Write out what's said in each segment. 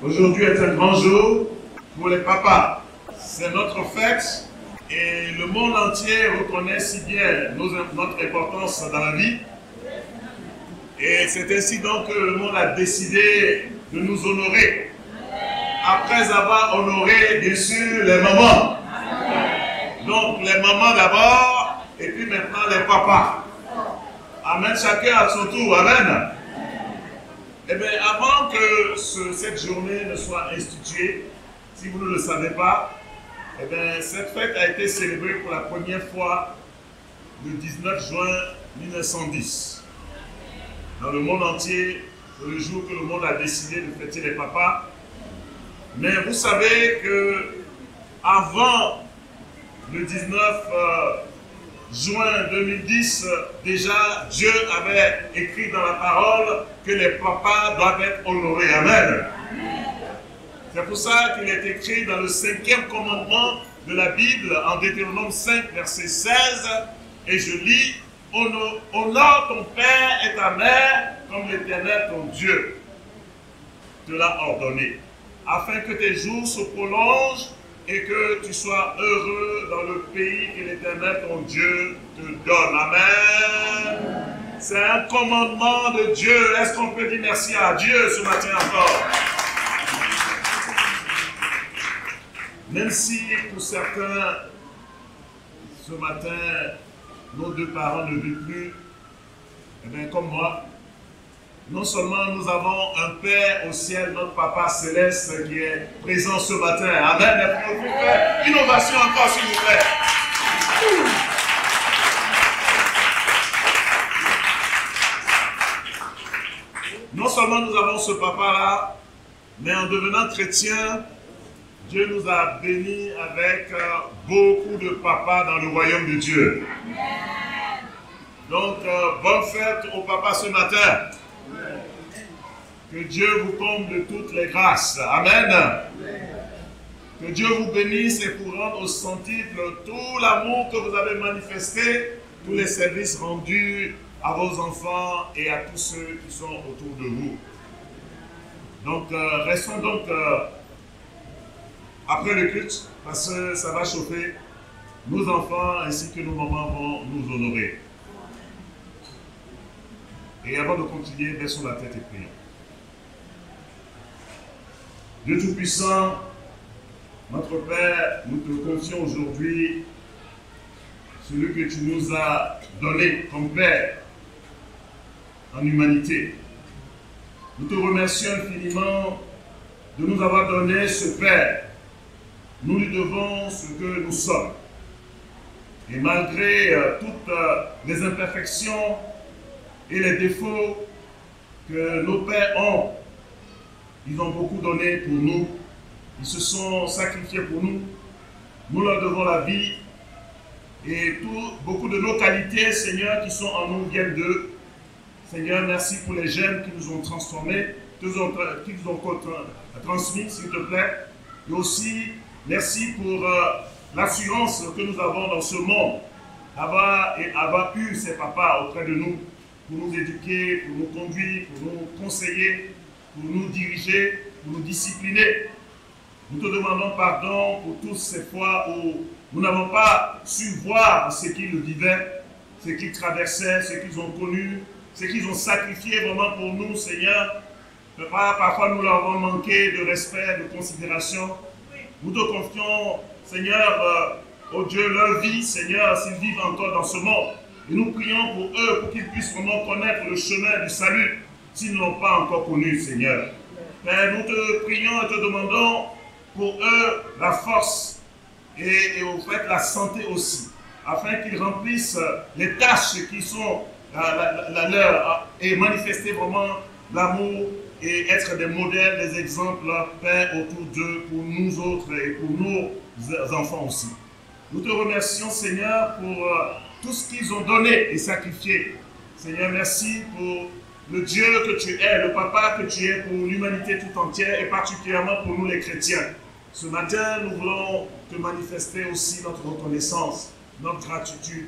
Aujourd'hui est un grand jour pour les papas. C'est notre fête et le monde entier reconnaît si bien notre importance dans la vie. Et c'est ainsi donc que le monde a décidé de nous honorer. Après avoir honoré, bien sûr, les mamans. Donc les mamans d'abord et puis maintenant les papas. Amen, chacun à son tour. Amen. Eh bien, avant que cette journée ne soit instituée, si vous ne le savez pas, eh bien, cette fête a été célébrée pour la première fois le 19 juin 1910. Dans le monde entier, c'est le jour que le monde a décidé de fêter les papas. Mais vous savez que avant le 19 juin 2010, déjà Dieu avait écrit dans la parole que les papas doivent être honorés. Amen. C'est pour ça qu'il est écrit dans le 5e commandement de la Bible, en Deutéronome 5, verset 16, et je lis: honore ton père et ta mère comme l'Éternel ton Dieu te l'a ordonné, afin que tes jours se prolongent et que tu sois heureux dans le pays que l'Éternel ton Dieu te donne. Amen. C'est un commandement de Dieu. Est-ce qu'on peut dire merci à Dieu ce matin encore? Même si pour certains, ce matin, nos deux parents ne vivent plus, eh bien, comme moi, non seulement nous avons un Père au ciel, notre Papa céleste qui est présent ce matin. Amen. Et puis on peut faire une ovation encore, s'il vous plaît. Non seulement nous avons ce Papa-là, mais en devenant chrétien, Dieu nous a bénis avec beaucoup de papas dans le royaume de Dieu. Donc, bonne fête au papa ce matin. Que Dieu vous comble de toutes les grâces. Amen. Que Dieu vous bénisse et vous rende au centuple tout l'amour que vous avez manifesté, tous les services rendus à vos enfants et à tous ceux qui sont autour de vous. Donc, restons donc après le culte, parce que ça va chauffer. Nos enfants ainsi que nos mamans vont nous honorer. Et avant de continuer, baissons la tête et prions. Dieu Tout-Puissant, notre Père, nous te confions aujourd'hui celui que tu nous as donné comme Père en humanité. Nous te remercions infiniment de nous avoir donné ce Père. Nous lui devons ce que nous sommes. Et malgré toutes les imperfections et les défauts que nos pères ont, ils ont beaucoup donné pour nous. Ils se sont sacrifiés pour nous. Nous leur devons la vie. Et beaucoup de nos qualités, Seigneur, qui sont en nous viennent d'eux. Seigneur, merci pour les gènes qui nous ont transformés, qui nous ont transmis, s'il te plaît. Et aussi, merci pour l'assurance que nous avons dans ce monde. Avoir eu ces papas auprès de nous, pour nous éduquer, pour nous conduire, pour nous conseiller, pour nous diriger, pour nous discipliner. Nous te demandons pardon pour toutes ces fois où nous n'avons pas su voir ce qu'ils vivaient, ce qu'ils traversaient, ce qu'ils ont connu, ce qu'ils ont sacrifié vraiment pour nous, Seigneur. Parfois nous leur avons manqué de respect, de considération. Nous te confions, Seigneur, oh Dieu, leur vie, Seigneur, s'ils vivent encore dans ce monde. Et nous prions pour eux, pour qu'ils puissent vraiment connaître le chemin du salut, s'ils ne l'ont pas encore connu, Seigneur. Père, nous te prions et te demandons pour eux la force et au fait la santé aussi, afin qu'ils remplissent les tâches qui sont la leur et manifester vraiment l'amour et être des modèles, des exemples, Père, autour d'eux, pour nous autres et pour nos enfants aussi. Nous te remercions, Seigneur, pour tout ce qu'ils ont donné et sacrifié. Seigneur, merci pour le Dieu que tu es, le Papa que tu es pour l'humanité tout entière et particulièrement pour nous les chrétiens. Ce matin, nous voulons te manifester aussi notre reconnaissance, notre gratitude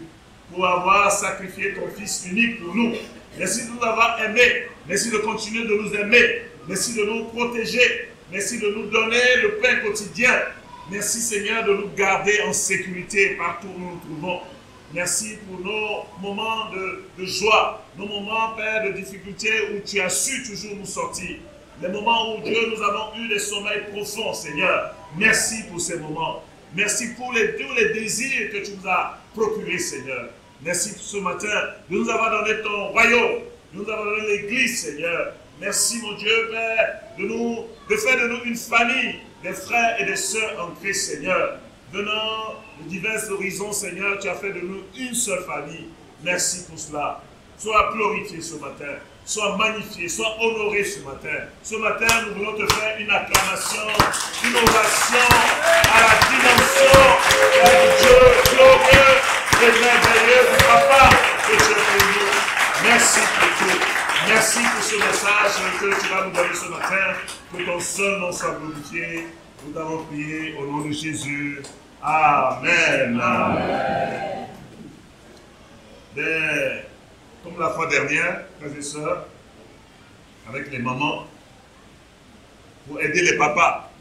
pour avoir sacrifié ton Fils unique pour nous. Merci de nous avoir aimés. Merci de continuer de nous aimer. Merci de nous protéger. Merci de nous donner le pain quotidien. Merci Seigneur de nous garder en sécurité partout où nous nous trouvons. Merci pour nos moments de joie, nos moments, Père, de difficulté où tu as su toujours nous sortir. Les moments où, Dieu, nous avons eu des sommeils profonds, Seigneur. Merci pour ces moments. Merci pour tous les désirs que tu nous as procurés, Seigneur. Merci pour ce matin de nous avoir donné ton royaume, de nous avoir donné l'Église, Seigneur. Merci, mon Dieu, Père, de faire de nous une famille, des frères et des sœurs en Christ, Seigneur. Venant de divers horizons, Seigneur, tu as fait de nous une seule famille. Merci pour cela. Sois glorifié ce matin. Sois magnifié, sois honoré ce matin. Ce matin, nous voulons te faire une acclamation, une ovation à la dimension de Dieu glorieux et merveilleux du Papa que tu es pour nous. Merci pour tout. Merci pour ce message que tu vas nous donner ce matin. Que ton seul nom soit glorifié. Nous t'avons prié au nom de Jésus. Amen. Amen. Comme la fois dernière, frères et sœurs, avec les mamans, pour aider les papas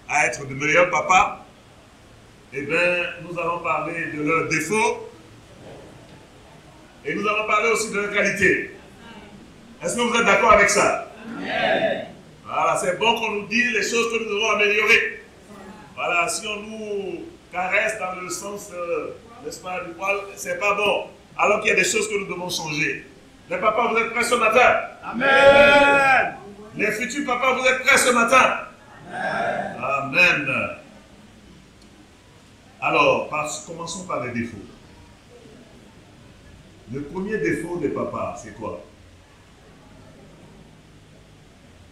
à être de meilleurs papas, eh bien, nous allons parler de leurs défauts et nous allons parler aussi de leurs qualités. Est-ce que vous êtes d'accord avec ça? Amen. Voilà, c'est bon qu'on nous dise les choses que nous devons améliorer. Voilà, si on nous caresse dans le sens, n'est-ce pas, du poil, c'est pas bon. Alors qu'il y a des choses que nous devons changer. Les papas, vous êtes prêts ce matin? Amen. Les futurs papas, vous êtes prêts ce matin? Amen. Amen. Alors, commençons par les défauts. Le premier défaut des papas, c'est quoi?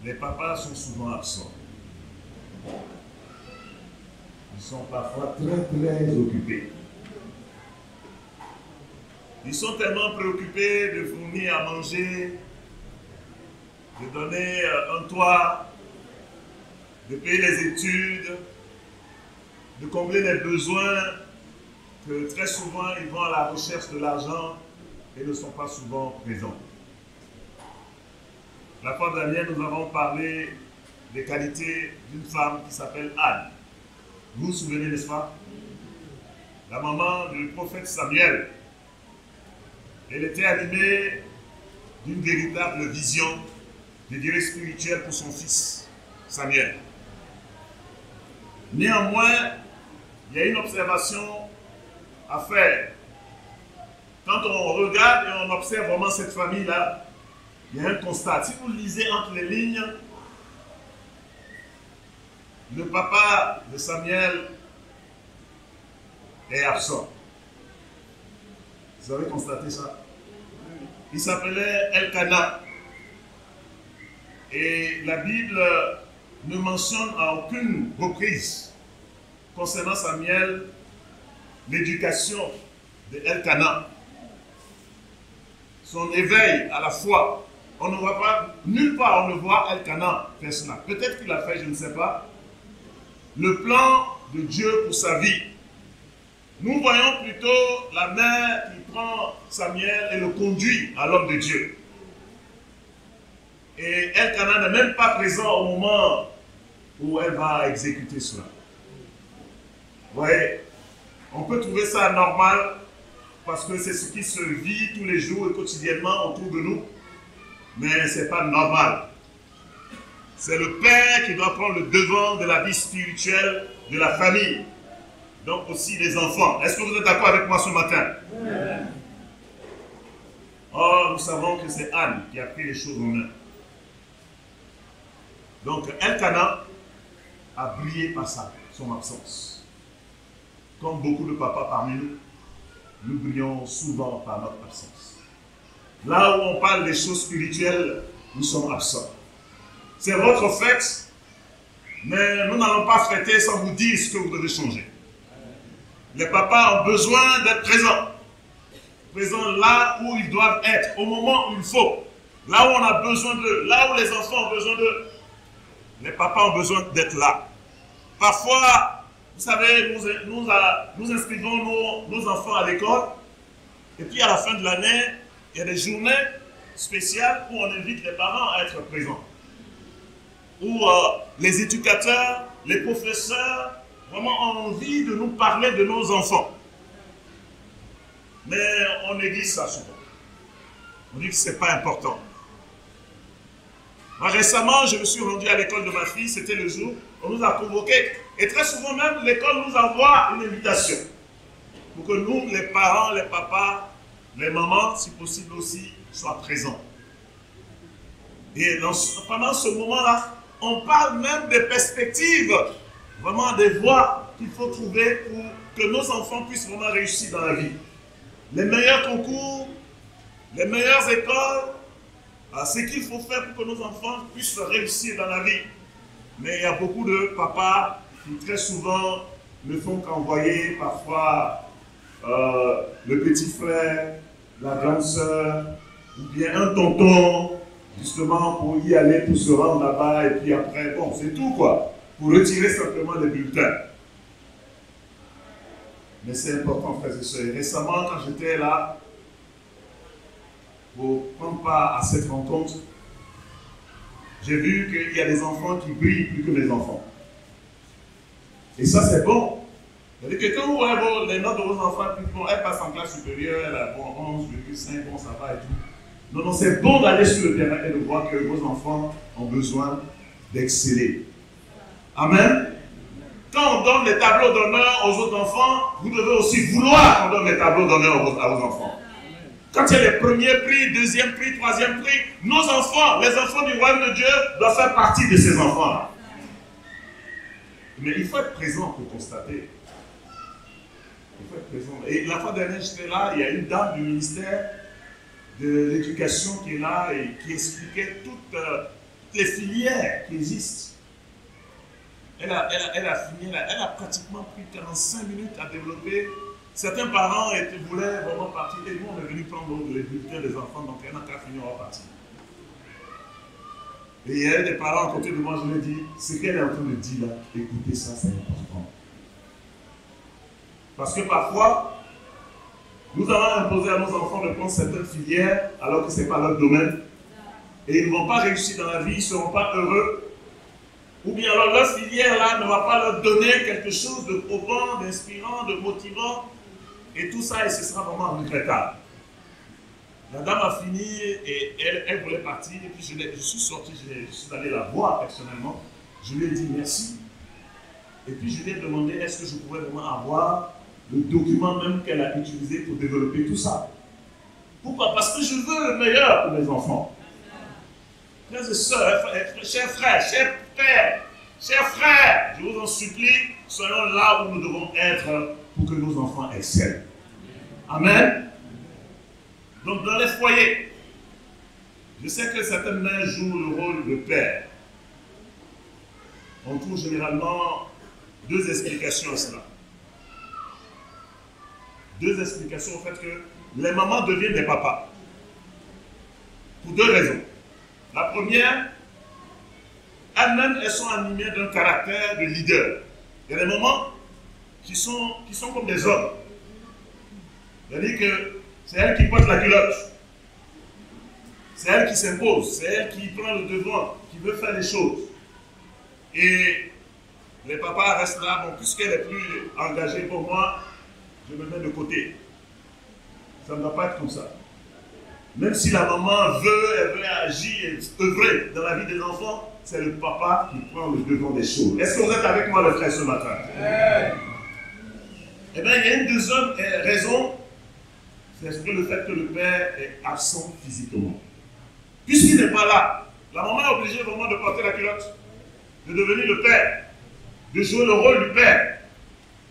Les papas sont souvent absents. Ils sont parfois très occupés. Ils sont tellement préoccupés de fournir à manger, de donner un toit, de payer les études, de combler les besoins, que très souvent ils vont à la recherche de l'argent et ne sont pas souvent présents. La fois dernière, nous avons parlé des qualités d'une femme qui s'appelle Anne. Vous vous souvenez, n'est-ce pas? La maman du prophète Samuel. Elle était animée d'une véritable vision, je dirais spirituelle, pour son fils, Samuel. Néanmoins, il y a une observation à faire. Quand on regarde et on observe vraiment cette famille-là, il y a un constat. Si vous lisez entre les lignes, le papa de Samuel est absent. Vous avez constaté ça? Il s'appelait Elkana. Et la Bible ne mentionne à aucune reprise concernant Samuel l'éducation de Elkana. Son éveil à la foi. On ne voit pas, nulle part on ne voit Elkana faire cela. Peut-être qu'il a fait, je ne sais pas, le plan de Dieu pour sa vie. Nous voyons plutôt la mère qui prend Samuel et le conduit à l'homme de Dieu. Et Elkana n'est même pas présent au moment où elle va exécuter cela. Vous voyez, on peut trouver ça normal parce que c'est ce qui se vit tous les jours et quotidiennement autour de nous. Mais ce n'est pas normal. C'est le père qui doit prendre le devant de la vie spirituelle de la famille. Donc aussi des enfants. Est-ce que vous êtes d'accord avec moi ce matin? Oui. Or, nous savons que c'est Anne qui a pris les choses en main. Donc, Elkana a brillé par son absence. Comme beaucoup de papas parmi nous, nous brillons souvent par notre absence. Là où on parle des choses spirituelles, nous sommes absents. C'est votre fête, mais nous n'allons pas fêter sans vous dire ce que vous devez changer. Les papas ont besoin d'être présents. Présents là où ils doivent être, au moment où il faut. Là où on a besoin d'eux, là où les enfants ont besoin d'eux. Les papas ont besoin d'être là. Parfois, vous savez, nous inscrivons nos enfants à l'école. Et puis à la fin de l'année, il y a des journées spéciales où on invite les parents à être présents. où les éducateurs, les professeurs, vraiment ont envie de nous parler de nos enfants. Mais on néglige ça souvent. On dit que ce n'est pas important. Moi, récemment, je me suis rendu à l'école de ma fille, c'était le jour, on nous a convoqués. Et très souvent même, l'école nous envoie une invitation. Pour que nous, les parents, les papas, les mamans, si possible aussi, soient présents. Et pendant ce moment-là, on parle même des perspectives, vraiment des voies qu'il faut trouver pour que nos enfants puissent vraiment réussir dans la vie. Les meilleurs concours, les meilleures écoles, ce qu'il faut faire pour que nos enfants puissent réussir dans la vie. Mais il y a beaucoup de papas qui très souvent ne font qu'envoyer parfois le petit frère, la grande sœur, ou bien un tonton, justement pour y aller, pour se rendre là-bas, et puis après, bon, c'est tout quoi, pour retirer simplement les bulletins. Mais c'est important, frères et sœurs. Récemment, quand j'étais là, pour prendre part à cette rencontre, j'ai vu qu'il y a des enfants qui brillent plus que les enfants. Et ça, c'est bon. C'est-à-dire que quand vous voyez les notes de vos enfants, puis bon, elles passent en classe supérieure, elle a bon, 11,5, bon, ça va et tout. Non, non, c'est bon d'aller sur le terrain et de voir que vos enfants ont besoin d'exceller. Amen. Quand on donne les tableaux d'honneur aux autres enfants, vous devez aussi vouloir qu'on donne les tableaux d'honneur à vos enfants. Quand il y a les premiers prix, deuxième prix, troisième prix, nos enfants, les enfants du royaume de Dieu, doivent faire partie de ces enfants-là. Mais il faut être présent pour constater. Il faut être présent. Et la fois dernière, j'étais là, il y a une dame du ministère de l'éducation qui est là et qui expliquait toutes les filières qui existent. Elle a pratiquement pris 45 minutes à développer. Certains parents voulaient vraiment partir et nous on est venu prendre les bulletins des enfants, donc elle n'a qu'à finir, on va partir. Et il y a des parents à côté de moi, je lui ai dit, ce qu'elle est en train de dire là, écoutez ça, c'est important. Parce que parfois, nous allons imposer à nos enfants de prendre certaines filières alors que ce n'est pas leur domaine. Et ils ne vont pas réussir dans la vie, ils ne seront pas heureux. Ou bien alors leur filière là ne va pas leur donner quelque chose de probant, d'inspirant, de motivant. Et tout ça, et ce sera vraiment regrettable. La dame a fini et elle voulait partir. Et puis je suis sorti, je suis allé la voir personnellement. Je lui ai dit merci. Et puis je lui ai demandé est-ce que je pouvais vraiment avoir le document même qu'elle a utilisé pour développer tout ça. Pourquoi? Parce que je veux le meilleur pour mes enfants. Frères et sœurs, chers frères, chers pères, chers frères, je vous en supplie, soyons là où nous devons être pour que nos enfants excellent. Amen. Donc dans les foyers, je sais que certaines mères jouent le rôle de père. On trouve généralement deux explications à cela. Deux explications au fait que les mamans deviennent des papas. Pour deux raisons. La première, elles-mêmes, elles sont animées d'un caractère de leader. Il y a des mamans qui sont comme des hommes. C'est-à-dire que c'est elle qui porte la culotte. C'est elle qui s'impose. C'est elle qui prend le devant, qui veut faire les choses. Et les papas restent là. Bon, puisqu'elle est plus engagée pour moi, je me mets de côté. Ça ne va pas être comme ça. Même si la maman elle veut agir et œuvrer dans la vie des enfants, c'est le papa qui prend le devant des choses. Est-ce que vous êtes avec moi, le frère, ce matin? Eh bien, il y a une deuxième raison, c'est le fait que le père est absent physiquement. Puisqu'il n'est pas là, la maman est obligée vraiment de porter la culotte, de devenir le père, de jouer le rôle du père.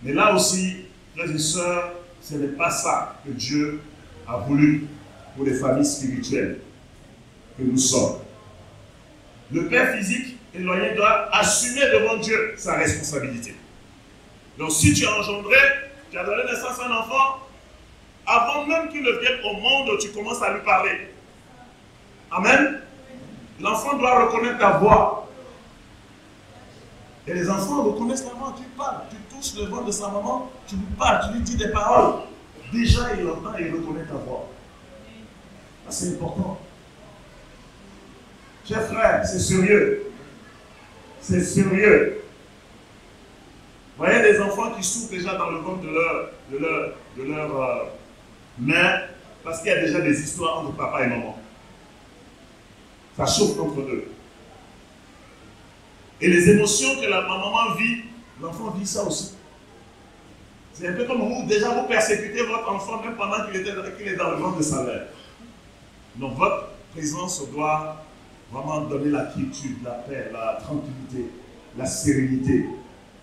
Mais là aussi, frères et sœurs, ce n'est pas ça que Dieu a voulu pour les familles spirituelles que nous sommes. Le père physique éloigné doit assumer devant Dieu sa responsabilité. Donc si tu as engendré, tu as donné naissance à un enfant, avant même qu'il ne vienne au monde, tu commences à lui parler. Amen. L'enfant doit reconnaître ta voix. Et les enfants reconnaissent la voix, tu parles, tu touches le ventre de sa maman, tu lui parles, tu lui dis des paroles. Déjà il entend et il reconnaît ta voix. C'est important. Chers frères, c'est sérieux. C'est sérieux. Vous voyez des enfants qui souffrent déjà dans le ventre de leur mère parce qu'il y a déjà des histoires entre papa et maman. Ça chauffe entre eux. Et les émotions que la maman vit, l'enfant vit ça aussi. C'est un peu comme vous, déjà vous persécutez votre enfant même pendant qu'il est dans le ventre de sa mère. Donc votre présence doit vraiment donner la quiétude, la paix, la tranquillité, la sérénité,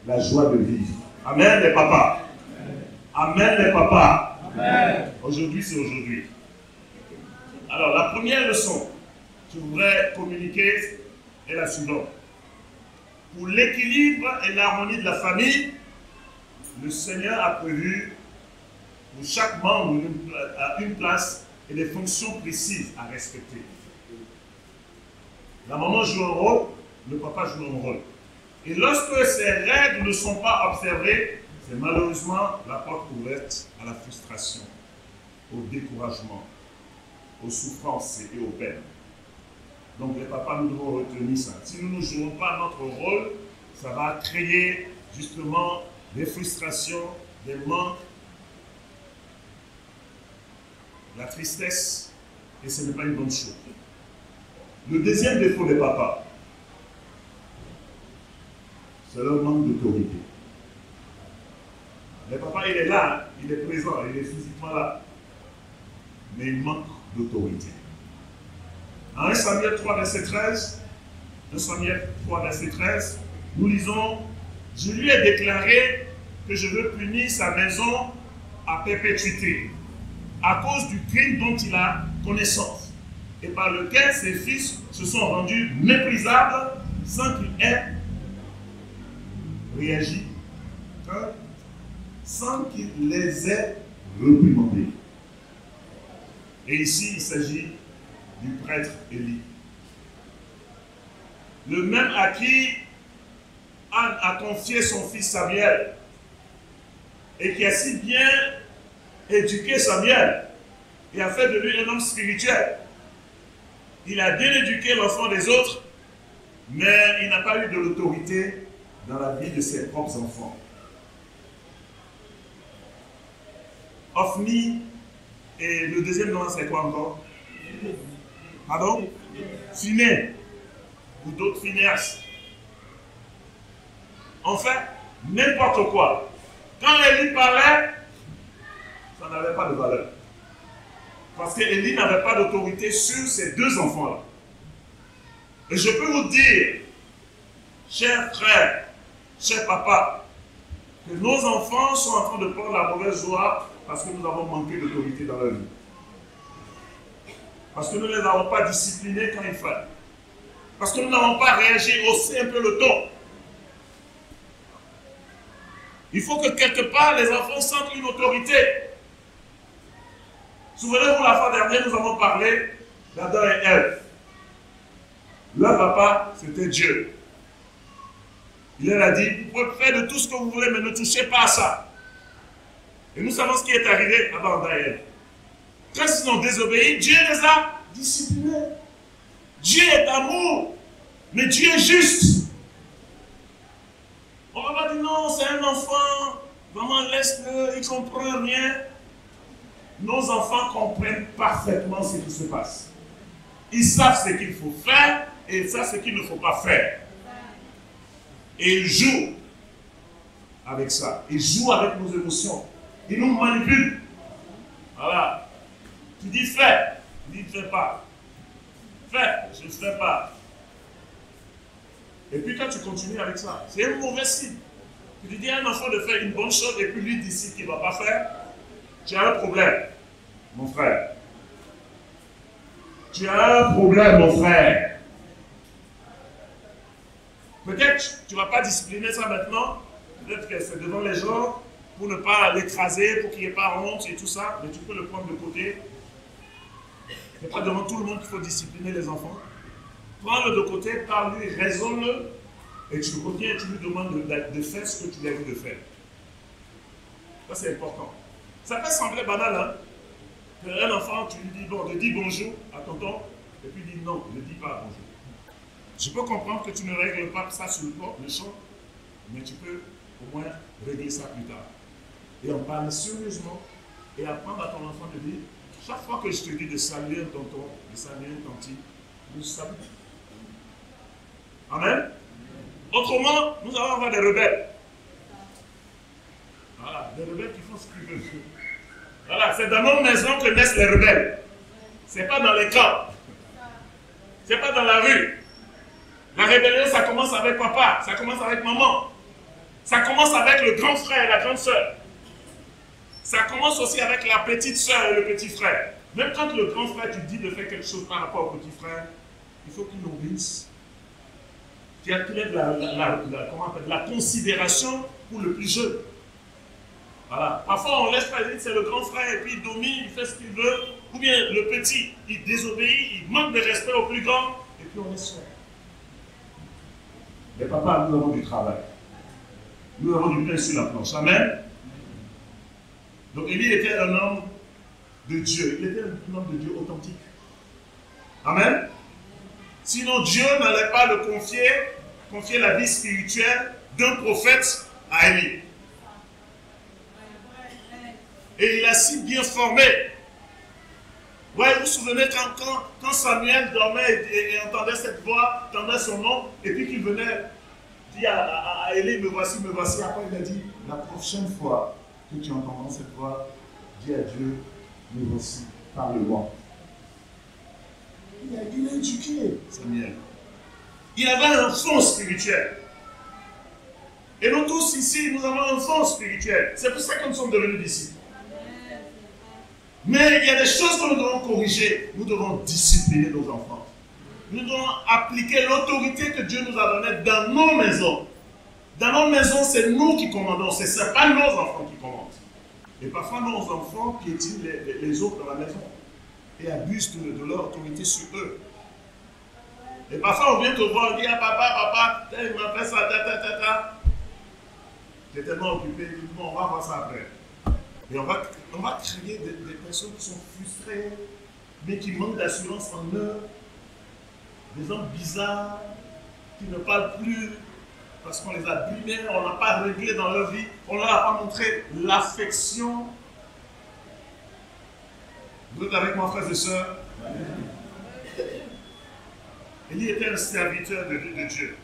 la joie de vivre. Amen les papas. Amen les papas. Aujourd'hui c'est aujourd'hui. Alors la première leçon que je voudrais communiquer est la suivante. Pour l'équilibre et l'harmonie de la famille, le Seigneur a prévu pour chaque membre une place et des fonctions précises à respecter. La maman joue un rôle, le papa joue un rôle. Et lorsque ces règles ne sont pas observées, c'est malheureusement la porte ouverte à la frustration, au découragement, aux souffrances et aux peines. Donc les papas, nous devons retenir ça. Si nous ne jouons pas notre rôle, ça va créer justement des frustrations, des manques, la tristesse, et ce n'est pas une bonne chose. Le deuxième défaut des papas, c'est leur manque d'autorité. Le papa, il est là, il est présent, il est physiquement là, mais il manque d'autorité. En 1 Samuel 3, verset 13, 1 Samuel 3, verset 13, nous lisons « Je lui ai déclaré que je veux punir sa maison à perpétuité, à cause du crime dont il a connaissance, et par lequel ses fils se sont rendus méprisables sans qu'il ait réagi, sans qu'il les ait réprimandés. » Et ici, il s'agit du prêtre Élie. Le même à qui Anne a confié son fils Samuel et qui a si bien éduqué Samuel et a fait de lui un homme spirituel. Il a bien éduqué l'enfant des autres, mais il n'a pas eu de l'autorité dans la vie de ses propres enfants. Ophni, et le deuxième nom c'est quoi encore? Pardon? Phiné, ou d'autres Phinéas. En fait, n'importe quoi. Quand Élie parlait, ça n'avait pas de valeur. Parce qu'Élie n'avait pas d'autorité sur ces deux enfants-là. Et je peux vous dire, chers frères, chers papas, que nos enfants sont en train de prendre la mauvaise voie parce que nous avons manqué d'autorité dans leur vie. Parce que nous ne les avons pas disciplinés quand il fallait. Parce que nous n'avons pas réagi, haussé un peu le ton. Il faut que quelque part les enfants sentent une autorité. Souvenez-vous, la fois dernière, nous avons parlé d'Adam et Ève. Leur papa, c'était Dieu. Il leur a dit, vous pouvez faire de tout ce que vous voulez, mais ne touchez pas à ça. Et nous savons ce qui est arrivé à Adam et Ève. Quand ils ont désobéi, Dieu les a disciplinés. Dieu est amour, mais Dieu est juste. On ne va pas dire non, c'est un enfant, vraiment laisse-le, il ne comprend rien. Nos enfants comprennent parfaitement ce qui se passe. Ils savent ce qu'il faut faire et ils savent ce qu'il ne faut pas faire. Et ils jouent avec ça. Ils jouent avec nos émotions. Ils nous manipulent. Voilà. Tu dis fais, tu dis fais pas. Fais, je ne fais pas. Et puis quand tu continues avec ça, c'est un mauvais signe. Tu dis à un enfant de faire une bonne chose et puis lui décide qu'il ne va pas faire, tu as un problème, mon frère. Tu as un problème, mon frère. Peut-être tu ne vas pas discipliner ça maintenant, peut-être que c'est devant les gens, pour ne pas l'écraser, pour qu'il n'y ait pas honte et tout ça, mais tu peux le prendre de côté. Ce n'est pas devant tout le monde qu'il faut discipliner les enfants. Prends-le de côté, parle-lui, raisonne-le, et tu reviens et tu lui demandes de faire ce que tu lui as dit de faire. Ça, c'est important. Ça peut sembler banal, hein? Un enfant, tu lui dis, bon, de dis bonjour à tonton, et puis dis non, ne dis pas bonjour. Je peux comprendre que tu ne règles pas ça sur le champ, mais tu peux au moins régler ça plus tard. Et en parler sérieusement et apprendre à ton enfant de dire, chaque fois que je te dis de saluer un tonton, de saluer un tanti, nous saluons. Amen. Autrement, nous allons avoir des rebelles. Voilà, des rebelles qui font ce qu'ils veulent. Voilà, c'est dans nos maisons que naissent les rebelles. Ce n'est pas dans les camps. Ce n'est pas dans la rue. La rébellion, ça commence avec papa, ça commence avec maman. Ça commence avec le grand frère et la grande soeur. Ça commence aussi avec la petite soeur et le petit frère. Même quand le grand frère, tu dis de faire quelque chose par rapport au petit frère, il faut qu'il obéisse. Qu'il ait de la considération pour le plus jeune. Voilà. Parfois, on laisse faire, c'est le grand frère, et puis il domine, il fait ce qu'il veut. Ou bien le petit, il désobéit, il manque de respect au plus grand, et puis on laisse faire. Mais papa, nous avons du travail. Nous avons du pain sur la planche. Amen. Donc Élie était un homme de Dieu. Il était un homme de Dieu authentique. Amen. Sinon, Dieu n'allait pas le confier la vie spirituelle d'un prophète à Élie. Et il a si bien formé. Ouais, vous vous souvenez quand Samuel dormait et entendait cette voix, entendait son nom, et puis qu'il venait dire à Élie, me voici, me voici. Après, il a dit, la prochaine fois que tu entendras cette voix, dis à Dieu, me voici, parle-moi. Il a éduqué Samuel. Il avait un fond spirituel. Et nous tous ici, nous avons un fond spirituel. C'est pour ça que nous sommes devenus disciples. Mais il y a des choses que nous devons corriger. Nous devons discipliner nos enfants. Nous devons appliquer l'autorité que Dieu nous a donnée dans nos maisons. Dans nos maisons, c'est nous qui commandons. Ce n'est pas nos enfants qui commandent. Et parfois, nos enfants piétinent les autres dans la maison et abusent de leur autorité sur eux. Et parfois, on vient te voir, on dit, ah, papa, il m'a fait ça, ta. J'étais tellement occupé, bon, on va voir ça après. Et on va créer des personnes qui sont frustrées, mais qui manquent d'assurance en eux. Des hommes bizarres, qui ne parlent plus parce qu'on les a abîmés, on n'a pas réglé dans leur vie, on ne leur a pas montré l'affection. Vous êtes avec moi, frères et sœurs? Élie était un serviteur de Dieu.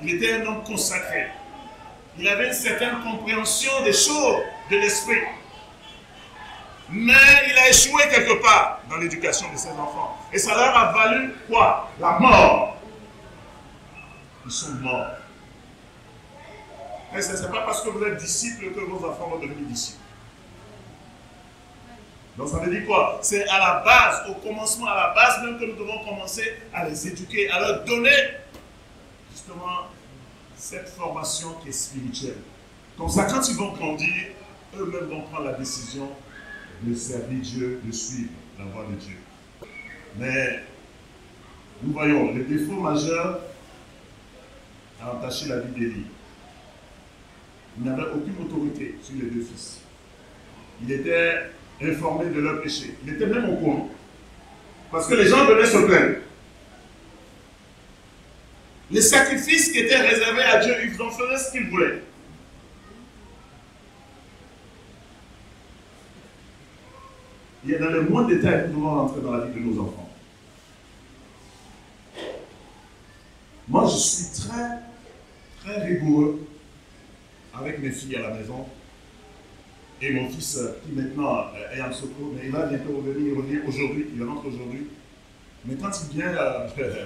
Il était un homme consacré. Il avait une certaine compréhension des choses de l'esprit. Mais il a échoué quelque part dans l'éducation de ses enfants. Et ça leur a valu quoi? La mort. Ils sont morts. Mais ce n'est pas parce que vous êtes disciples que vos enfants vont devenir disciples. Donc ça veut dire quoi? C'est à la base, au commencement, à la base même que nous devons commencer à les éduquer, à leur donner justement cette formation qui est spirituelle. Comme ça, quand ils vont grandir, eux-mêmes vont prendre la décision de servir Dieu, de suivre la voie de Dieu. Mais nous voyons le défaut majeur à entacher la vie d'Élie. Il n'avait aucune autorité sur les deux fils. Il était informé de leur péché. Il était même au courant. Parce que les gens venaient se plaindre. Les sacrifices qui étaient réservés à Dieu, ils en faisaient ce qu'ils voulaient. Il y a dans les moindres détails que nous devons rentrer dans la vie de nos enfants. Moi, je suis très, très rigoureux avec mes filles à la maison. Et mon fils, qui maintenant est en secours, mais il va bientôt revenir, il revient aujourd'hui, il rentre aujourd'hui. Mais quand il vient,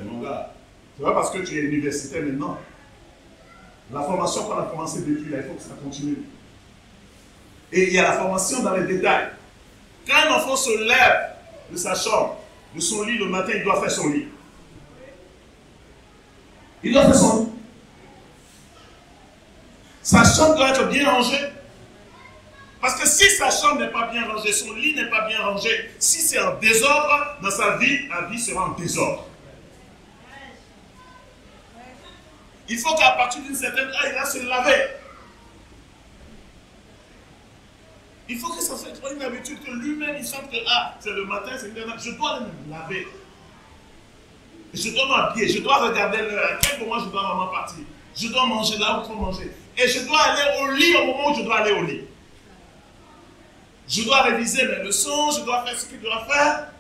mon gars, c'est pas parce que tu es universitaire maintenant. La formation qu'on a commencé depuis là, il faut que ça continue. Et il y a la formation dans les détails. Quand un enfant se lève de sa chambre, de son lit le matin, il doit faire son lit. Il doit faire son lit. Sa chambre doit être bien rangée. Parce que si sa chambre n'est pas bien rangée, son lit n'est pas bien rangé, si c'est en désordre, dans sa vie, la vie sera en désordre. Il faut qu'à partir d'une certaine heure, il va se laver. Il faut que ça soit une habitude que lui-même, il sente que, ah, c'est le matin, c'est le matin, je dois aller me laver. Je dois m'habiller, je dois regarder l'heure, à quel moment je dois vraiment partir. Je dois manger là où il faut manger. Et je dois aller au lit au moment où je dois aller au lit. Je dois réviser mes leçons, je dois faire ce que je dois faire.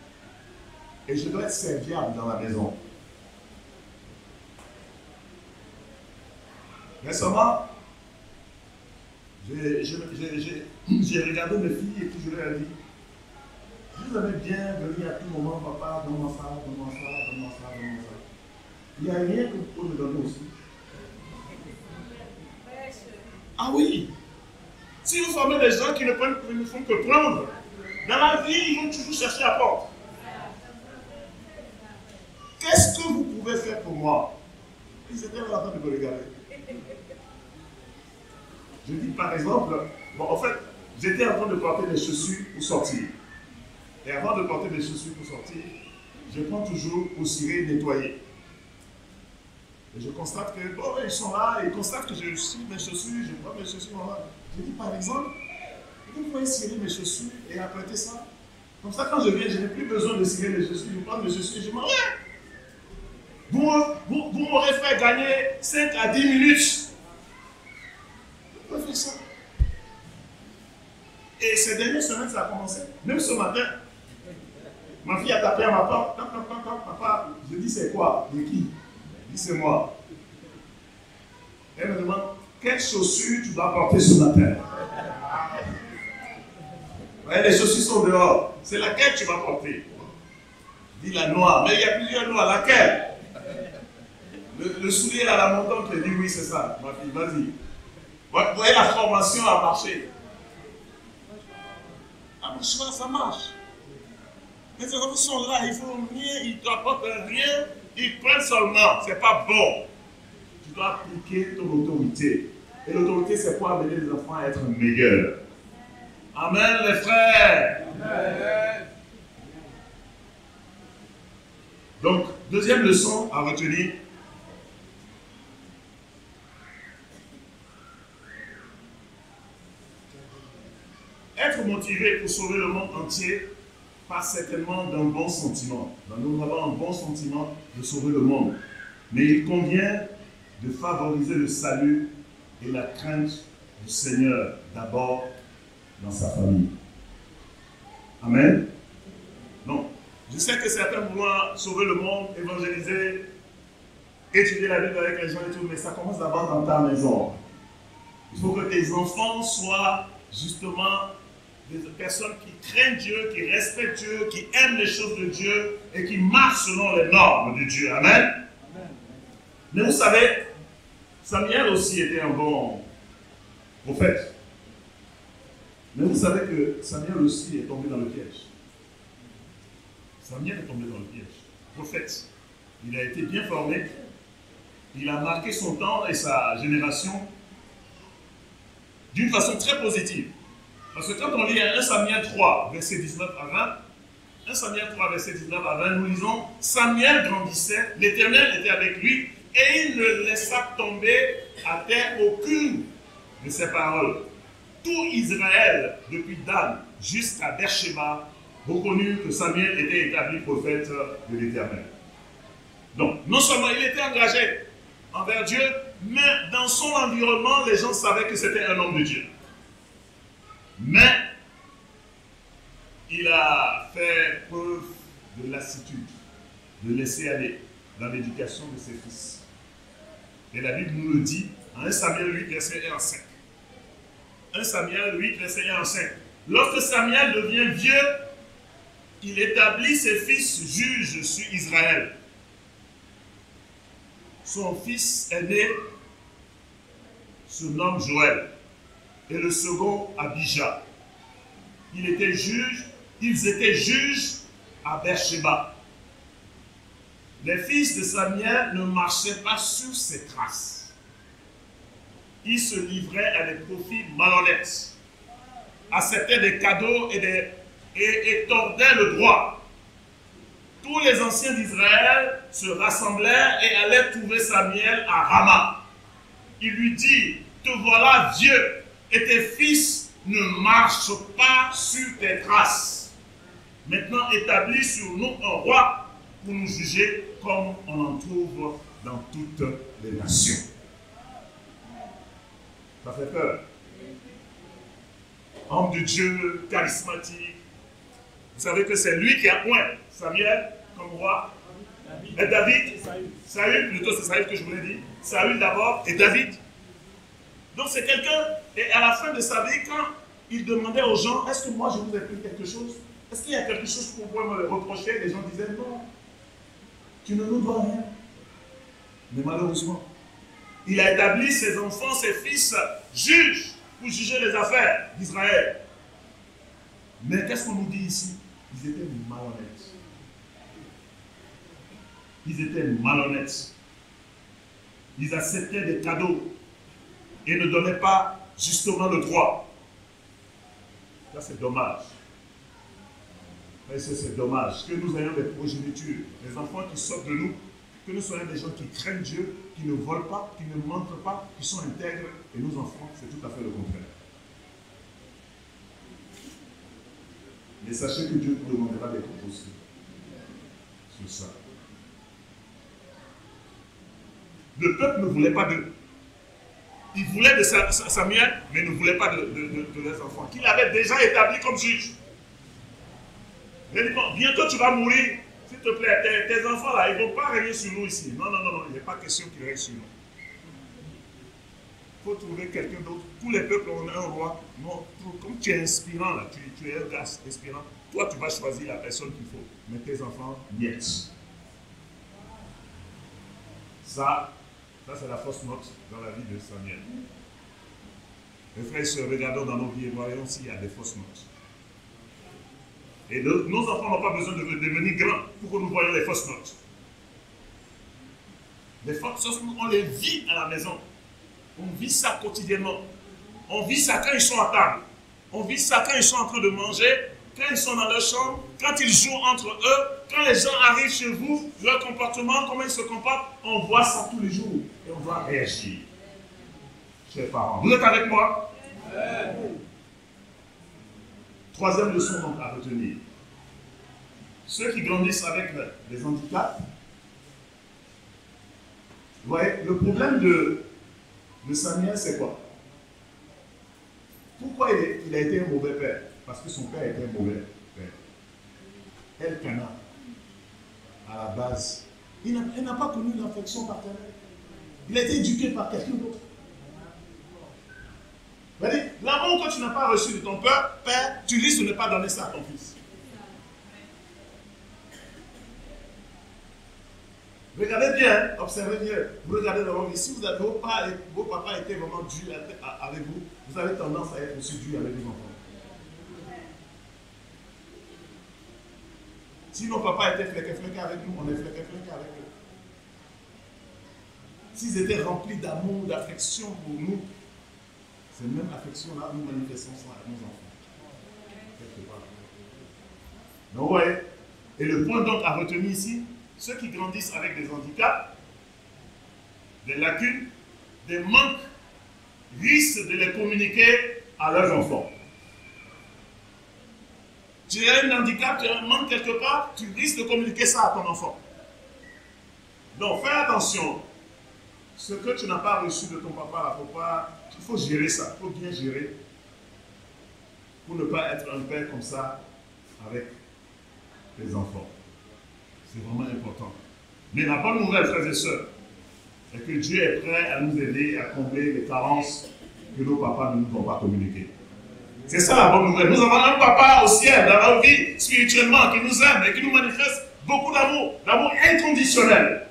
Et je dois être serviable dans la maison. Récemment, j'ai regardé mes filles et puis je leur ai dit, vous avez bien venir à tout moment, papa, donne-moi ça, donne-moi ça, donne-moi ça, donne-moi ça. Il n'y a rien que vous pouvez me donner aussi. Ah oui! Si vous formez des gens qui ne font que prendre, dans la vie, ils vont toujours chercher à porte. Qu'est-ce que vous pouvez faire pour moi? Ils étaient en train de me regarder. Je dis par exemple, bon, en fait, j'étais en train de porter des chaussures pour sortir. Et avant de porter des chaussures pour sortir, je prends toujours pour cirer et nettoyer. Et je constate que, bon, ils sont là, ils constatent que je cire mes chaussures, je prends mes chaussures là. Je dis par exemple, vous pouvez cirer mes chaussures et apprêter ça. Comme ça, quand je viens, je n'ai plus besoin de cirer mes chaussures, je prends mes chaussures et je m'en vais. Vous m'aurez fait gagner 5 à 10 minutes. Vous pouvez faire ça. Et ces dernières semaines, ça a commencé. Même ce matin, ma fille a tapé à ma porte. Papa, je dis c'est quoi? De qui? Je dis c'est moi. Elle me demande quelles chaussures tu dois porter ce matin. Ouais, les chaussures sont dehors. C'est laquelle tu vas porter? Je dis la noire. Mais il y a plusieurs noires. Laquelle? Le soulier à la montante, je dis oui, c'est ça. Ma fille, vas-y. Vous voyez, la formation a marché. Ah, mais ça marche. Les enfants sont là, ils font rien, ils ne t'apportent rien, ils prennent seulement. C'est pas bon. Tu dois appliquer ton autorité. Et l'autorité, c'est pour amener les enfants à être meilleurs. Amen, les frères. Amen. Donc, deuxième leçon à retenir. Être motivé pour sauver le monde entier passe certainement d'un bon sentiment. Nous avons un bon sentiment de sauver le monde. Mais il convient de favoriser le salut et la crainte du Seigneur d'abord dans sa famille. Amen. Donc, je sais que certains vouloir sauver le monde, évangéliser, étudier la Bible avec les gens et tout, mais ça commence d'abord dans ta maison. Il faut que tes enfants soient justement des personnes qui craignent Dieu, qui respectent Dieu, qui aiment les choses de Dieu et qui marchent selon les normes de Dieu. Amen. Amen. Mais vous savez, Samuel aussi était un bon prophète. Mais vous savez que Samuel aussi est tombé dans le piège. Samuel est tombé dans le piège. Prophète. Il a été bien formé. Il a marqué son temps et sa génération d'une façon très positive. Parce que quand on lit 1 Samuel 3, verset 19 à 20, 1 Samuel 3, verset 19 à 20, nous lisons « Samuel grandissait, l'Éternel était avec lui, et il ne laissa tomber à terre aucune de ses paroles. Tout Israël, depuis Dan jusqu'à Beersheba, reconnut que Samuel était établi prophète de l'Éternel. » Donc, non seulement il était engagé envers Dieu, mais dans son environnement, les gens savaient que c'était un homme de Dieu. Mais il a fait preuve de lassitude, de laisser aller dans l'éducation de ses fils. Et la Bible nous le dit en 1 Samuel 8, verset 1 à 5. 1 Samuel 8, verset 1 à 5. Lorsque Samuel devient vieux, il établit ses fils juges sur Israël. Son fils aîné se nomme Joël. Et le second, Abijah. Ils étaient juges à Beersheba. Les fils de Samuel ne marchaient pas sur ses traces. Ils se livraient à des profits malhonnêtes, acceptaient des cadeaux et tordaient le droit. Tous les anciens d'Israël se rassemblèrent et allaient trouver Samuel à Rama. Ils lui dirent, « Te voilà vieux, et tes fils ne marchent pas sur tes traces. Maintenant établis sur nous un roi pour nous juger comme on en trouve dans toutes les nations. Ça fait peur. Homme de Dieu, charismatique. Vous savez que c'est lui qui a point Samuel comme roi. Et David, Saül, plutôt c'est Saül que je vous l'ai dit. Saül d'abord et David. Donc c'est quelqu'un, et à la fin de sa vie, quand il demandait aux gens, est-ce que moi je vous ai pris quelque chose? Est-ce qu'il y a quelque chose qu'on pourrait me reprocher? Les gens disaient non, tu ne nous dois rien. Mais malheureusement, il a établi ses enfants, ses fils, juges pour juger les affaires d'Israël. Mais qu'est-ce qu'on nous dit ici? Ils étaient malhonnêtes. Ils étaient malhonnêtes. Ils acceptaient des cadeaux et ne donnaient pas justement le droit. Là, c'est dommage. C'est dommage que nous ayons des progénitures, des enfants qui sortent de nous, que nous soyons des gens qui craignent Dieu, qui ne volent pas, qui ne mentent pas, qui sont intègres, et nos enfants, c'est tout à fait le contraire. Mais sachez que Dieu vous demandera des comptes aussi sur ça. Le peuple ne voulait pas d'eux. Il voulait de Samuel, mais ne voulait pas de leurs enfants, qu'il avait déjà établi comme juge. Il dit, bon, bientôt tu vas mourir, s'il te plaît, tes enfants là, ils ne vont pas régner sur nous ici. Non, non, non, non, il n'est pas question qu'ils règnent sur nous. Il faut trouver quelqu'un d'autre. Tous les peuples ont un roi. Non, comme tu es inspirant là, tu es un gars inspirant, toi tu vas choisir la personne qu'il faut. Mais tes enfants, niet. Ça c'est la fausse note dans la vie de Samuel. Les frères et sœurs, regardons dans nos vies et voyons s'il y a des fausses notes. Et nos enfants n'ont pas besoin de devenir grands pour que nous voyions les fausses notes. Les fausses notes, on les vit à la maison. On vit ça quotidiennement. On vit ça quand ils sont à table. On vit ça quand ils sont en train de manger, quand ils sont dans leur chambre, quand ils jouent entre eux, quand les gens arrivent chez vous, leur comportement, comment ils se comportent, on voit ça tous les jours. Et on doit réagir. Chers parents, vous êtes avec moi? Troisième leçon donc à retenir. Ceux qui grandissent avec des handicaps, vous voyez, le problème de Samuel, c'est quoi? Pourquoi il a été un mauvais père? Parce que son père était un mauvais père. Elkanah, à la base, il n'a pas connu l'affection paternelle. Il a été éduqué par quelqu'un d'autre. L'amour que tu n'as pas reçu de ton père, tu risques de ne pas donner ça à ton fils. Regardez bien, observez bien. Vous regardez dans votre vie. Si vos papas étaient vraiment durs avec vous, vous avez tendance à être aussi dur avec les enfants. Si nos papas étaient fléqués avec nous, on est fléqués avec eux. S'ils étaient remplis d'amour, d'affection pour nous, c'est même l'affection-là, nous manifestons ça à nos enfants. Quelque part. Donc, ouais. Et le point donc à retenir ici, ceux qui grandissent avec des handicaps, des lacunes, des manques, risquent de les communiquer à leurs enfants. Tu as un handicap, tu as un manque quelque part, tu risques de communiquer ça à ton enfant. Donc, fais attention. Ce que tu n'as pas reçu de ton papa, il faut gérer ça, il faut bien gérer pour ne pas être un père comme ça avec tes enfants. C'est vraiment important. Mais la bonne nouvelle, frères et sœurs, est que Dieu est prêt à nous aider à combler les carences que nos papas ne nous ont pas communiquées. C'est ça la bonne nouvelle. Nous avons un papa au ciel, dans notre vie, spirituellement, qui nous aime et qui nous manifeste beaucoup d'amour, d'amour inconditionnel.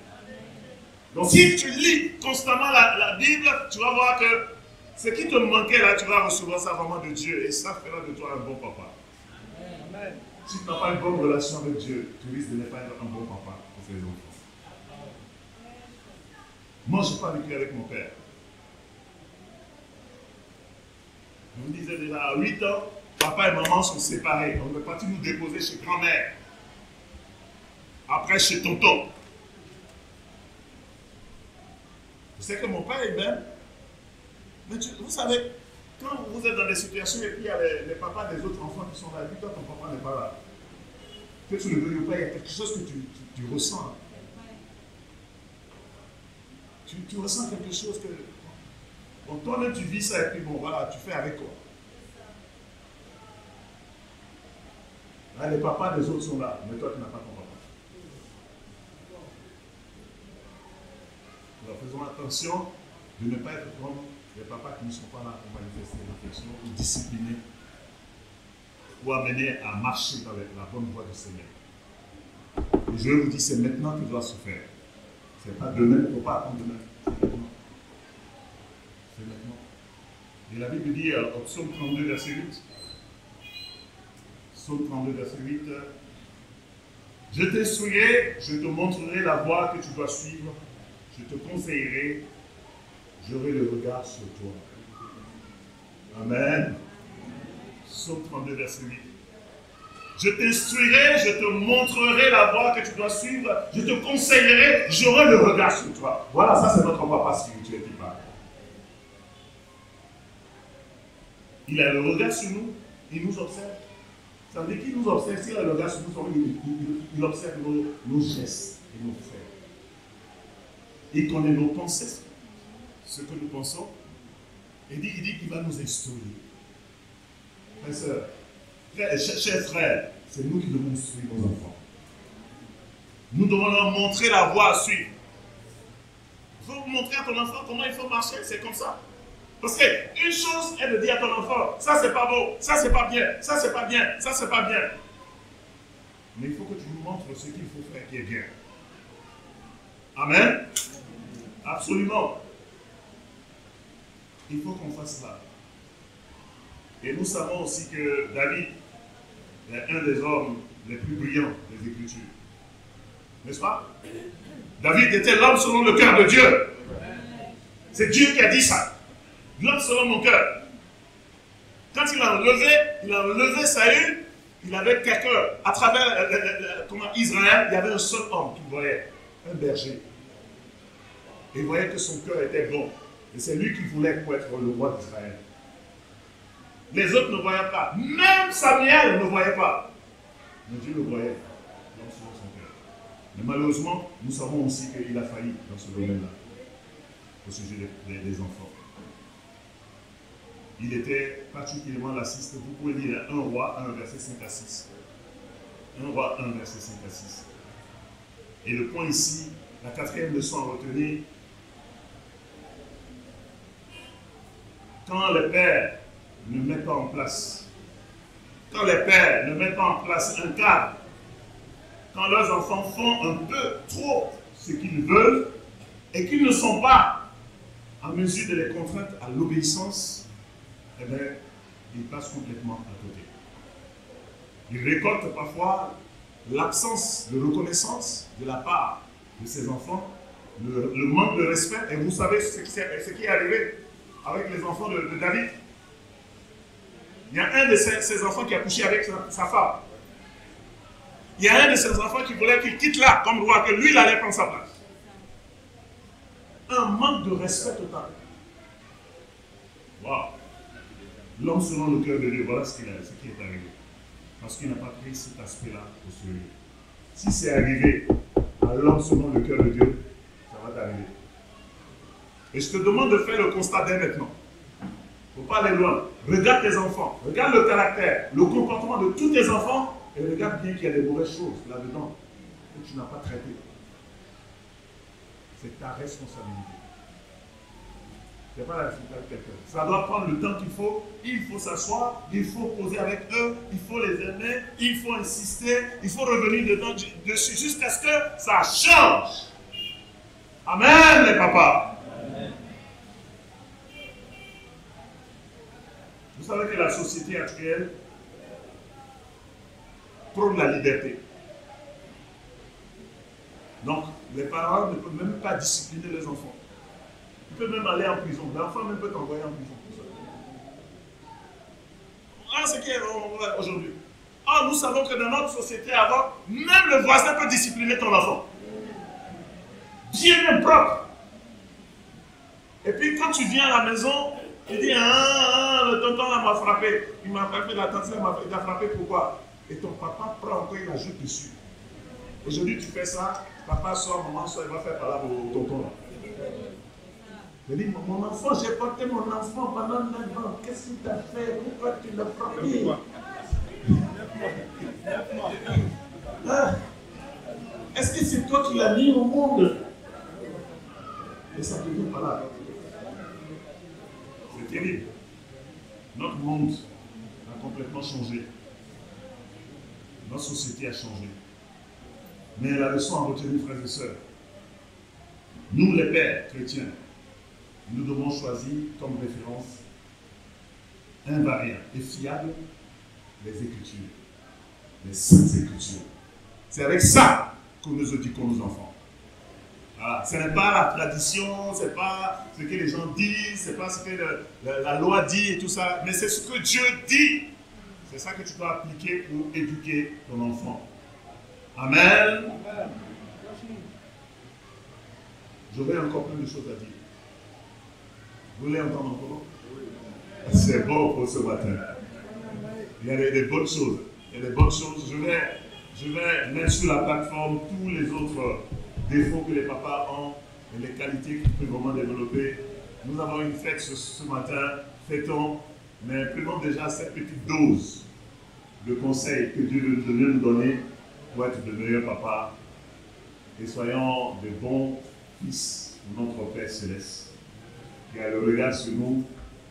Donc si tu lis constamment la Bible, tu vas voir que ce qui te manquait là, tu vas recevoir ça vraiment de Dieu et ça fera de toi un bon papa. Amen. Si tu n'as pas une bonne relation avec Dieu, tu risques de ne pas être un bon papa pour tes enfants. Moi, je n'ai pas vécu avec mon père. Je vous disais déjà, à 8 ans, papa et maman sont séparés. On est parti nous déposer chez grand-mère. Après, chez tonton. Je sais que mon père est même. Mais vous savez, quand vous êtes dans des situations et puis il y a les papas des autres enfants qui sont là, et puis toi, ton papa n'est pas là. Que tu le veuilles ou pas, il y a quelque chose que tu ressens. tu ressens quelque chose que... Bon, toi-même, tu vis ça et puis bon, voilà, tu fais avec quoi. Là, les papas des autres sont là, mais toi, tu n'as pas ton papa. Alors, faisons attention de ne pas être comme les papas qui ne sont pas là pour manifester l'affection ou discipliner ou amener à marcher dans la bonne voie du Seigneur. Et je vous dis, c'est maintenant que doit se faire. Ce n'est pas demain, il ne faut pas attendre demain. C'est maintenant. C'est maintenant. Et la Bible dit au psaume 32, verset 8. Psaume 32, verset 8. Je t'instruirai, je te montrerai la voie que tu dois suivre. Je te conseillerai, j'aurai le regard sur toi. Amen. Psaume 32, verset 8. Je t'instruirai, je te montrerai la voie que tu dois suivre, je te conseillerai, j'aurai le regard sur toi. Voilà, ça c'est notre papa spirituel qui parle. Il a le regard sur nous, il nous observe. Ça veut dire qu'il nous observe, s'il a le regard sur nous, il observe nos gestes et nos faits. Il connaît nos pensées, ce que nous pensons. Et il dit qu'il va nous instruire. Frères et sœurs, chers frères, c'est nous qui devons instruire nos enfants. Nous devons leur montrer la voie à suivre. Il faut montrer à ton enfant comment il faut marcher, c'est comme ça. Parce qu'une chose est de dire à ton enfant, ça c'est pas beau, ça c'est pas bien, ça c'est pas bien, ça c'est pas bien. Mais il faut que tu nous montres ce qu'il faut faire qui est bien. Amen. Absolument. Il faut qu'on fasse cela. Et nous savons aussi que David est un des hommes les plus brillants des Écritures. N'est-ce pas? David était l'homme selon le cœur de Dieu. C'est Dieu qui a dit ça. L'homme selon mon cœur. Quand il a enlevé Saül, il avait quelqu'un, à travers Israël, il y avait un seul homme qu'il voyait, un berger. Et il voyait que son cœur était bon. Et c'est lui qu'il voulait pour être le roi d'Israël. Les autres ne voyaient pas. Même Samuel ne voyait pas. Mais Dieu le voyait dans son cœur. Mais malheureusement, nous savons aussi qu'il a failli dans ce domaine-là, au sujet des enfants. Il était particulièrement lassiste. Vous pouvez lire 1 Roi 1, verset 5 à 6. 1 Roi 1, verset 5 à 6. Et le point ici, la quatrième leçon à retenir, quand les pères ne mettent pas en place, quand les pères ne mettent pas en place un cadre, quand leurs enfants font un peu trop ce qu'ils veulent et qu'ils ne sont pas en mesure de les contraindre à l'obéissance, eh bien, ils passent complètement à côté. Ils récoltent parfois l'absence de reconnaissance de la part de ces enfants, le manque de respect. Et vous savez ce qui est arrivé avec les enfants de David. Il y a un de ces enfants qui a couché avec sa femme. Il y a un de ses enfants qui voulait qu'il quitte là, comme roi, que lui, il allait prendre sa place. Un manque de respect total. Waouh! L'homme selon le cœur de Dieu, voilà ce qui est arrivé. Parce qu'il n'a pas pris cet aspect-là au sérieux. Si c'est arrivé à l'homme selon le cœur de Dieu, ça va t'arriver. Et je te demande de faire le constat dès maintenant. Il ne faut pas aller loin. Regarde tes enfants, regarde le caractère, le comportement de tous tes enfants et regarde bien qu'il y a des mauvaises choses là-dedans que tu n'as pas traitées. C'est ta responsabilité. Ce n'est pas la responsabilité de quelqu'un. Ça doit prendre le temps qu'il faut s'asseoir, il faut poser avec eux, il faut les aimer, il faut insister, il faut revenir dessus jusqu'à ce que ça change. Amen, les papas. Amen. Vous savez que la société actuelle prône la liberté. Donc, les parents ne peuvent même pas discipliner les enfants. Ils peuvent même aller en prison. L'enfant même peut t'envoyer en prison pour ça. Voilà ce qui est aujourd'hui. Ah, nous savons que dans notre société avant, même le voisin peut discipliner ton enfant. Bien même propre. Et puis quand tu viens à la maison, il dit le tonton là m'a frappé. Il m'a frappé, la tante là il a frappé, pourquoi? Et ton papa prend encore, il ajoute dessus. Aujourd'hui tu fais ça, papa sort, maman sort, il va faire par là au tonton là. Je dis, mon enfant, j'ai porté mon enfant pendant 9 ans. Qu'est-ce qu'il t'a fait? Pourquoi tu l'as frappé? Ah, est-ce que c'est toi qui l'as mis au monde? Et ça ne devient pas là. C'est terrible. Notre monde a complètement changé. Notre société a changé. Mais la leçon à retenir, frères et sœurs, nous les pères chrétiens, nous devons choisir comme référence invariable et fiable les Écritures, les Saintes Écritures. C'est avec ça que nous éduquons nos enfants. Voilà. Ce n'est pas la tradition, ce n'est pas ce que les gens disent, ce n'est pas ce que la loi dit et tout ça, mais c'est ce que Dieu dit. C'est ça que tu dois appliquer pour éduquer ton enfant. Amen. J'aurais encore plein de choses à dire. Vous voulez entendre encore? C'est bon pour ce matin. Il y a des bonnes choses. Il y a des bonnes choses. Je vais mettre sur la plateforme tous les autres défauts que les papas ont et les qualités qu'ils peuvent vraiment développer. Nous avons une fête ce matin. Fêtons, mais prenons déjà cette petite dose de conseils que Dieu veut nous donner pour être de meilleurs papas. Et soyons de bons fils pour notre Père Céleste, qui a le regard sur nous,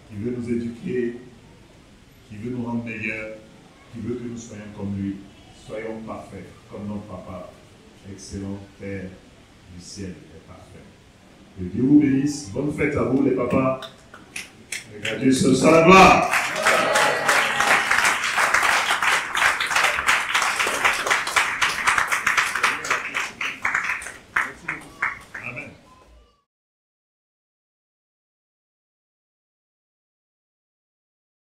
qui veut nous éduquer, qui veut nous rendre meilleurs, qui veut que nous soyons comme lui. Soyons parfaits, comme notre papa, excellent Père du ciel est parfait. Que Dieu vous bénisse. Bonne fête à vous les papas. Et qu'à Dieu seul soit la gloire.